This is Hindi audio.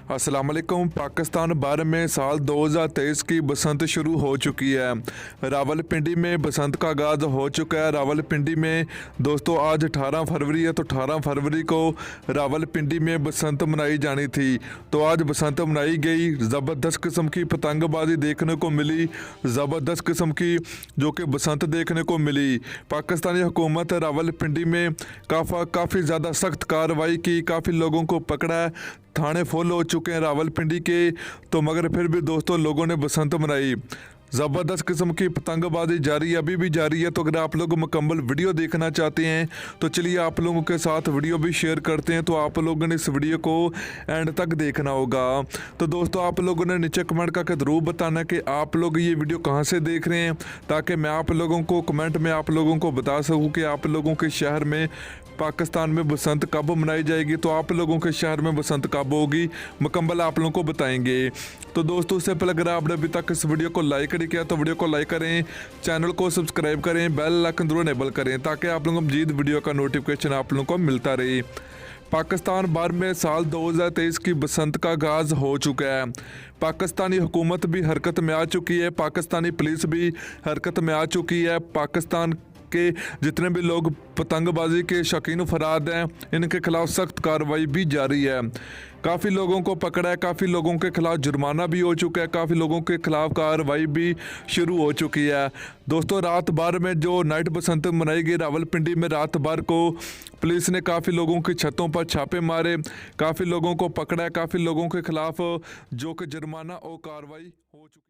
अस्सलाम वालेकुम। पाकिस्तान भर में साल 2023 की बसंत शुरू हो चुकी है। रावलपिंडी में बसंत का आगाज़ हो चुका है। रावलपिंडी में दोस्तों आज 18 फरवरी है, तो 18 फरवरी को रावलपिंडी में बसंत मनाई जानी थी। तो आज बसंत मनाई गई। ज़बरदस्त किस्म की पतंगबाजी देखने को मिली, ज़बरदस्त किस्म की जो कि बसंत देखने को मिली। पाकिस्तानी हुकूमत रावलपिंडी में काफ़ी ज़्यादा सख्त कार्रवाई की, काफ़ी लोगों को पकड़ा है। थाने फुल हो चुके हैं रावलपिंडी के, तो मगर फिर भी दोस्तों लोगों ने बसंत मनाई। ज़बरदस्त किस्म की पतंगबाजी जारी है, अभी भी जारी है। तो अगर आप लोग मुकम्मल वीडियो देखना चाहते हैं तो चलिए आप लोगों के साथ वीडियो भी शेयर करते हैं। तो आप लोगों ने इस वीडियो को एंड तक देखना होगा। तो दोस्तों आप लोगों ने नीचे कमेंट करके ज़रूर बताना कि आप लोग ये वीडियो कहाँ से देख रहे हैं, ताकि मैं आप लोगों को कमेंट में आप लोगों को बता सकूँ कि आप लोगों के शहर में पाकिस्तान में बसंत कब मनाई जाएगी। तो आप लोगों के शहर में बसंत कब होगी मुकम्मल आप लोगों को बताएंगे। तो दोस्तों उससे पहले अगर आपने अभी तक इस वीडियो को लाइक नहीं किया तो वीडियो को लाइक करें, चैनल को सब्सक्राइब करें, बेल आइकन जरूर इनेबल करें, ताकि आप लोगों को मजीद वीडियो का नोटिफिकेशन आप लोगों को मिलता रहे। पाकिस्तान भर में साल 2023 की बसंत का आगाज़ हो चुका है। पाकिस्तानी हुकूमत भी हरकत में आ चुकी है, पाकिस्तानी पुलिस भी हरकत में आ चुकी है। पाकिस्तान के जितने भी लोग पतंगबाजी के शौकीन अफराद हैं, इनके खिलाफ सख्त कार्रवाई भी जारी है। काफ़ी लोगों को पकड़ा है, काफ़ी लोगों के खिलाफ जुर्माना भी हो चुका है, काफ़ी लोगों के खिलाफ कार्रवाई भी शुरू हो चुकी है। दोस्तों रात भर में जो नाइट बसंत मनाई गई रावलपिंडी में, रात भर को पुलिस ने काफ़ी लोगों की छतों पर छापे मारे, काफ़ी लोगों को पकड़ा है, काफ़ी लोगों के खिलाफ जो कि जुर्माना और कार्रवाई हो चुकी है।